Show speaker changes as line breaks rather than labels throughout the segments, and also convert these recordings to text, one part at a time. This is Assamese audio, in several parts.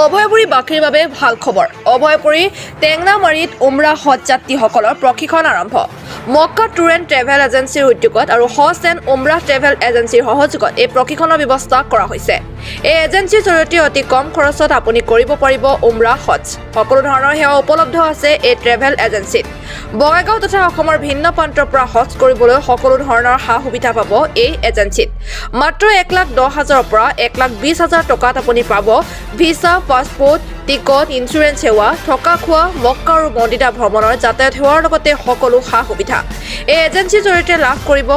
অভয়পুৰীবাসীৰ বাবে ভাল খবৰ। অভয়পুৰী টেংনামাৰীত উমৰা হজ যাত্ৰীসকলৰ প্ৰশিক্ষণ আৰম্ভ। মক্কা ট্যুৰ এণ্ড ট্ৰেভেল এজেঞ্চিৰ উদ্যোগত আৰু হজ এণ্ড উমৰা ট্ৰেভেল এজেঞ্চিৰ সহযোগত এই প্ৰশিক্ষণৰ ব্যৱস্থা কৰা হৈছে। এই এজেঞ্চিৰ জৰিয়তে অতি কম খৰচত আপুনি কৰিব পাৰিব উমৰা হজ। সকলো ধৰণৰ সেৱা উপলব্ধ আছে এই ট্ৰেভেল এজেঞ্চিত। বঙাইগাঁও তথা অসমৰ ভিন্ন প্ৰান্তৰ পৰা হজ কৰিবলৈ সকলো ধৰণৰ সা সুবিধা পাব এই এজেঞ্চিত। মাত্ৰ 1,10,000 পৰা 1,20,000 টকাত আপুনি পাব ভিছা, পাছপোৰ্ট, টিকট, ইঞ্চুৰেঞ্চ সেৱা, থকা খোৱা, মক্কা আৰু মদিনা ভ্ৰমণৰ যাতায়াত সেৱাৰ লগতে সকলো সা সুবিধা এই এজেঞ্চিৰ জৰিয়তে লাভ কৰিব।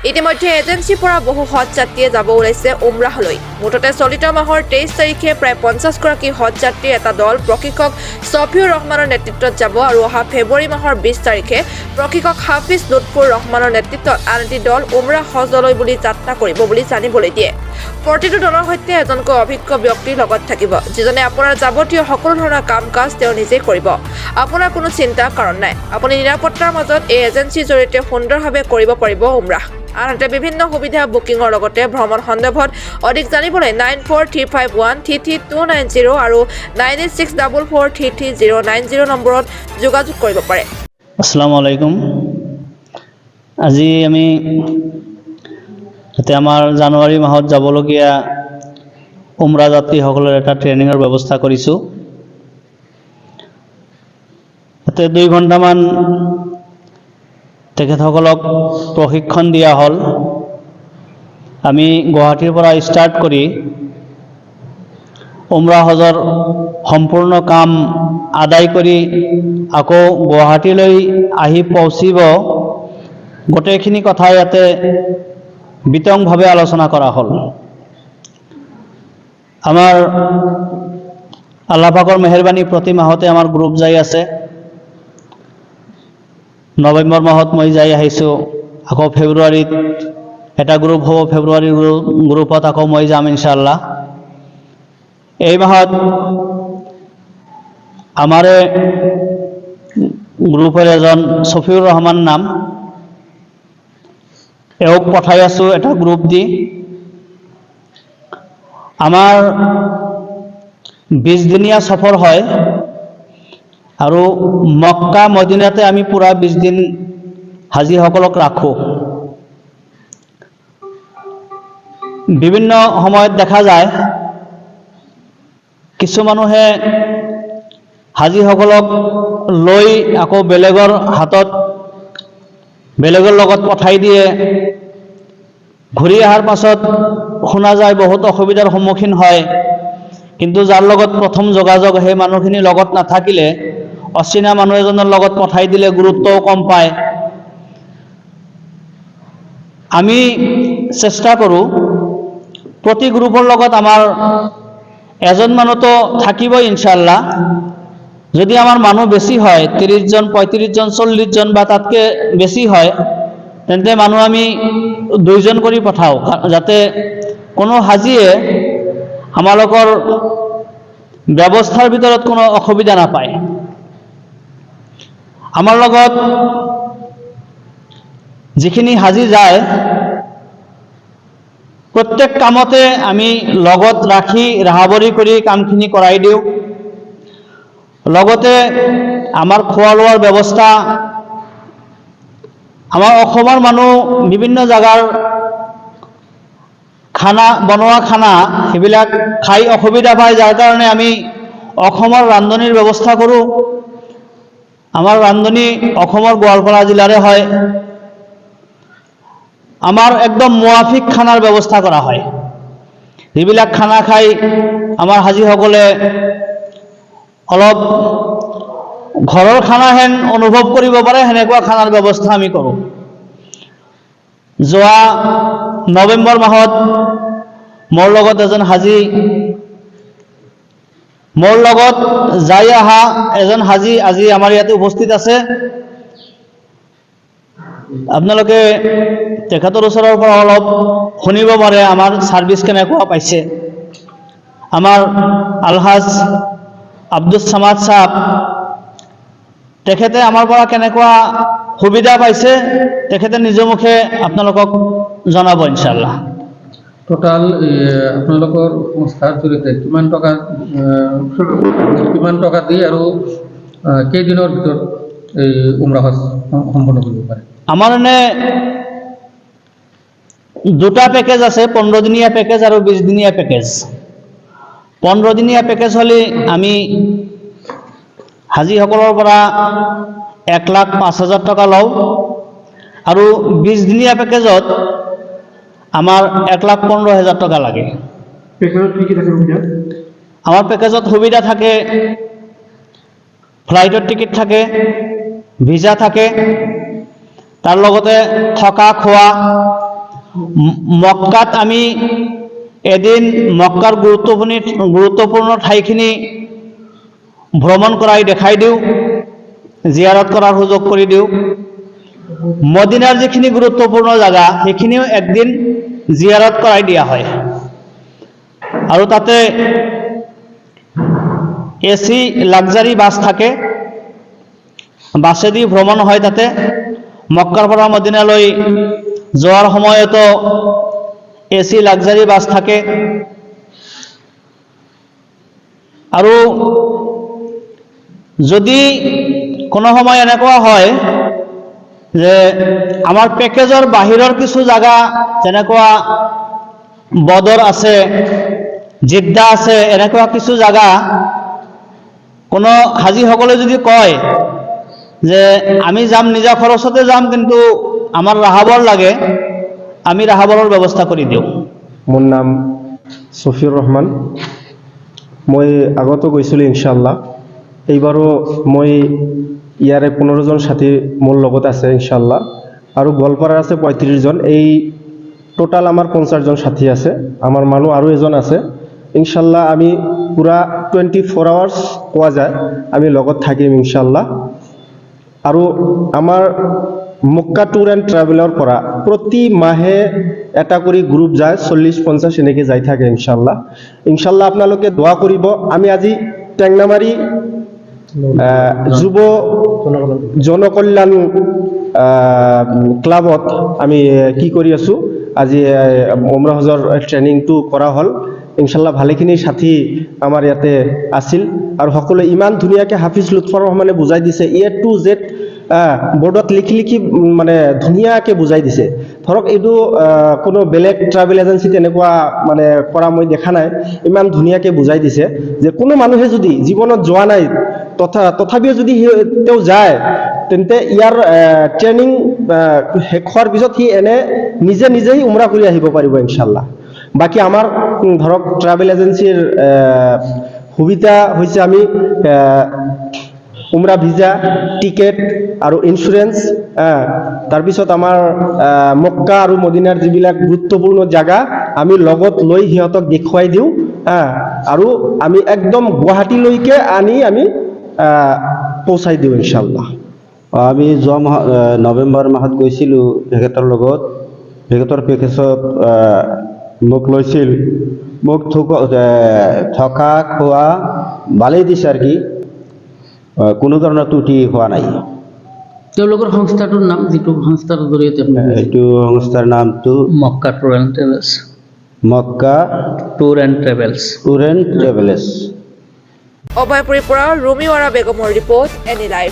ইতিমধ্যে এজেঞ্চিৰ পৰা বহু হজ যাত্ৰীয়ে যাব ওলাইছে উমৰাহলৈ। মুঠতে চলিত মাহৰ 23 তাৰিখে প্ৰায় 50 গৰাকী হজ যাত্ৰীৰ এটা দল প্ৰশিক্ষক ছফিউৰ ৰহমানৰ নেতৃত্বত যাব আৰু অহা ফেব্ৰুৱাৰী মাহৰ 20 তাৰিখে প্ৰশিক্ষক হাফিজ লুৎফুৰ ৰহমানৰ নেতৃত্বত আন এটি দল উমৰা হজলৈ বুলি যাত্ৰা কৰিব বুলি জানিবলৈ দিয়ে। প্ৰতিটো দলৰ সৈতে এজনকৈ অভিজ্ঞ ব্যক্তিৰ লগত থাকিব, যিজনে আপোনাৰ যাৱতীয় সকলো ধৰণৰ কাম কাজ তেওঁ নিজেই কৰিব। আপোনাৰ কোনো চিন্তাৰ কাৰণ নাই। আপুনি নিৰাপত্তাৰ মাজত এই এজেঞ্চিৰ জৰিয়তে সুন্দৰভাৱে কৰিব পাৰিব উমৰাহ। আনহাতে বিভিন্ন সুবিধা বুকিঙৰ লগতে ভ্ৰমণ সন্দৰ্ভত অধিক জানিবলৈ 9435133290 আৰু 9864433090 নম্বৰত যোগাযোগ কৰিব পাৰে।
আসসালামু আলাইকুম। আজি আমি আমাৰ জানুৱাৰী মাহত যাবলগীয়া উমৰা যাত্ৰীসকলৰ এটা ট্ৰেইনিঙৰ ব্যৱস্থা কৰিছোঁ। তাতে 2 ঘণ্টামান তেখেতসকলক প্ৰশিক্ষণ দিয়া হ'ল। আমি গুৱাহাটীৰ পৰা ষ্টাৰ্ট কৰি উমৰা হজৰ সম্পূৰ্ণ কাম আদায় কৰি আকৌ গুৱাহাটীলৈ আহি পৌঁছিব, গোটেইখিনি কথা ইয়াতে বিতংভাৱে আলোচনা কৰা হ'ল। আমাৰ আল্লাহ পাকৰ মেহেৰবানী, প্ৰতি মাহতে আমাৰ গ্ৰুপ যাই আছে। নৱেম্বৰ মাহত মই যাই আহিছোঁ, আকৌ ফেব্ৰুৱাৰীত এটা গ্ৰুপ হ'ব, ফেব্ৰুৱাৰীৰ গ্ৰুপত আকৌ মই যাম ইনশাআল্লাহ। এই মাহত আমাৰে গ্ৰুপৰ এজন ছফিউৰ ৰহমান নাম, এওঁক পঠাই আছোঁ এটা গ্ৰুপ দি। আমাৰ 20 দিনীয়া সফৰ হয় আৰু মক্কা মদিনাতে আমি পুৰা 20 দিন হাজীসকলক ৰাখোঁ। বিভিন্ন সময়ত দেখা যায় কিছু মানুহে হাজীসকলক লৈ আকৌ বেলেগৰ হাতত, বেলেগৰ লগত পঠাই দিয়ে। ঘূৰি অহাৰ পাছত শুনা যায় বহুত অসুবিধাৰ সন্মুখীন হয়। কিন্তু যাৰ লগত প্ৰথম যোগাযোগ, সেই মানুহখিনি লগত নাথাকিলে অচিনা মানুহ এজনৰ লগত পঠাই দিলে গুৰুত্বও কম পায়। আমি চেষ্টা কৰোঁ প্ৰতি গ্ৰুপৰ লগত আমাৰ এজন মানুহতো থাকিবই ইনশাআল্লাহ। যদি আমাৰ মানুহ বেছি হয়, 30 জন, 35 জন, 40 জন বা তাতকৈ বেছি হয়, তেন্তে মানুহ আমি 2 জন কৰি পঠাওঁ, যাতে কোনো হাজীয়ে আমালোকৰ ব্যৱস্থাৰ ভিতৰত কোনো অসুবিধা নাপায়। আমাৰ লগত যিখিনি হাজী যায়, প্ৰত্যেক কামতে আমি লগত ৰাখি ৰাহাবৰি কৰি কামখিনি কৰাই দিওঁ। লগতে আমাৰ খোৱা লোৱাৰ ব্যৱস্থা, আমাৰ অসমৰ মানুহ বিভিন্ন জাগাৰ খানা বনোৱা খানা সেইবিলাক খাই অসুবিধা পায়, যাৰ কাৰণে আমি অসমৰ ৰান্ধনিৰ ব্যৱস্থা কৰোঁ। আমাৰ ৰান্ধনি অসমৰ গোৱালপাৰা জিলাৰে হয়। আমাৰ একদম মুৱাফিক খানাৰ ব্যৱস্থা কৰা হয়। যিবিলাক খানা খাই আমাৰ হাজীসকলে অলপ ঘৰৰ খানা হেন অনুভৱ কৰিব পাৰে, সেনেকুৱা খানাৰ ব্যৱস্থা আমি কৰোঁ। যোৱা নৱেম্বৰ মাহত মোৰ লগত এজন হাজী, মোৰ লগত যাই অহা এজন হাজী আজি আমাৰ ইয়াতে উপস্থিত আছে। আপোনালোকে তেখেতৰ ওচৰৰ পৰা অলপ শুনিব পাৰে আমাৰ ছাৰ্ভিচ কেনেকুৱা পাইছে। আমাৰ আলহাজ আব্দুছ ছামাদ সাহেব, তেখেতে আমাৰ পৰা কেনেকুৱা সুবিধা পাইছে তেখেতে নিজ মুখে আপোনালোকক জনাব ইনশাআল্লাহ।
টোটাল আপোনালোকৰ সংস্থাৰ জৰিয়তে কিমান টকা দি আৰু কেইদিনৰ ভিতৰত এই উমৰা হজ সম্পন্ন কৰিব পাৰে?
আমাৰ এনে দুটা পেকেজ আছে, 15-দিনীয়া পেকেজ আৰু 20-দিনীয়া পেকেজ। 15-দিনীয়া পেকেজ হ'লে আমি হাজীসকলৰ পৰা 1,05,000 টকা লওঁ আৰু 20-দিনীয়া পেকেজত আমাৰ 1,15,000 টকা লাগে।
পেকেজত কি থাকে সুবিধা?
আমাৰ পেকেজত সুবিধা থাকে, ফ্লাইটৰ টিকেট থাকে, ভিজা থাকে, তাৰ লগতে থকা খোৱা। মক্কাত আমি এদিন মক্কাৰ গুৰুত্বপূৰ্ণ ঠাইখিনি ভ্ৰমণ কৰাই দেখাই দিওঁ, জিয়াৰত কৰাৰ সুযোগ কৰি দিওঁ। মদিনাৰ যিখিনি গুৰুত্বপূৰ্ণ জাগা সেইখিনিও একদিন জিয়াৰত কৰাই দিয়া হয়। আৰু তাতে AC লাক্সাৰি বাছ থাকে, বাছেদি ভ্ৰমণ হয়। তাতে মক্কাৰ পৰা মদিনালৈ যোৱাৰ সময়তো AC লাক্সাৰি বাছ থাকে। আৰু যদি কোনো সময় এনেকুৱা হয় যে আমাৰ পেকেজৰ বাহিৰৰ কিছু জাগা যেনেকুৱা বদৰ আছে, জিদ্দা আছে, এনেকুৱা কিছু জাগা কোনো হাজীসকলে যদি কয় যে আমি যাম, নিজা খৰচতে যাম, কিন্তু আমাৰ ৰাহাবৰ লাগে, আমি ৰাহাবৰৰ ব্যৱস্থা কৰি দিওঁ।
মোৰ নাম ছফিউৰ ৰহমান। মই আগতো গৈছিলোঁ ইনশাআল্লাহ। এইবাৰো মই ইয়াৰে 15জন সাথী মোৰ লগত আছে ইনশাআল্লাহ, আৰু গোৱালপাৰাৰ আছে 35জন। এই টোটাল আমাৰ 50জন সাথী আছে। আমাৰ মানুহ আৰু এজন আছে ইনশাআল্লাহ। আমি পুৰা 24 আৱাৰ্ছ পোৱা যায়, আমি লগত থাকিম ইনশাআল্লাহ। আৰু আমাৰ মক্কা ট্যুৰ এণ্ড ট্ৰেভেলৰ পৰা প্ৰতি মাহে এটা কৰি গ্ৰুপ যায়, 40-50 এনেকৈ যাই থাকে ইনশাআল্লাহ। ইনশাআল্লাহ আপোনালোকে দোৱা কৰিব। আমি আজি টেংনামাৰী যুৱ জনকল্যাণ ক্লাবত আমি কি কৰি আছোঁ, আজি উমৰা হজৰ ট্ৰেইনিংটো কৰা হ'ল ইনশাআল্লাহ। ভালেখিনি সাথী আমাৰ ইয়াতে আছিল আৰু সকলোৱে ইমান ধুনীয়াকৈ হাফিজ লুৎফৰ ৰহমানে বুজাই দিছে, A to Z বৰ্ডত লিখি মানে ধুনীয়াকৈ বুজাই দিছে। ধৰক এইটো কোনো বেলেগ ট্ৰেভেল এজেঞ্চি তেনেকুৱা মানে কৰা মই দেখা নাই। ইমান ধুনীয়াকৈ বুজাই দিছে যে কোনো মানুহে যদি জীৱনত যোৱা নাই তথাপিও যদি তেওঁ যায়, তেন্তে ইয়াৰ ট্ৰেইনিং শেষ হোৱাৰ পিছত সি নিজেই উমৰা কৰি আহিব পাৰিব ইনশাআল্লাহ। বাকী আমাৰ ধৰক ট্ৰেভেল এজেঞ্চিৰ সুবিধা হৈছে আমি উমৰা ভিজা, টিকেট আৰু ইঞ্চুৰেঞ্চ, তাৰপিছত আমাৰ মক্কা আৰু মদিনাৰ যিবিলাক গুৰুত্বপূৰ্ণ জাগা আমি লগত লৈ সিহঁতক দেখুৱাই দিওঁ, আৰু আমি একদম গুৱাহাটীলৈকে আনি আমি পৌঁছাই দিওঁ ইনশাআল্লাহ।
আমি যোৱা নৱেম্বৰ মাহত গৈছিলোঁ তেখেতৰ লগত। তেখেতৰ পেকেজত মোক লৈছিল, মোক থকা খোৱা ভালেই দিছে আৰু কি, কোনো ধৰণৰ ত্ৰুটি হোৱা নাই।
তেওঁলোকৰ সংস্থাটোৰ নাম, যিটো সংস্থাৰ জৰিয়তে
এইটো সংস্থাৰ নামটো
Makka tour and travels.
Makka
tour and travels.
Tour and travels.
অভয়পুৰীৰ পৰা ৰুমিৱাৰা বেগমৰ ৰিপৰ্ট, এনি লাইভ।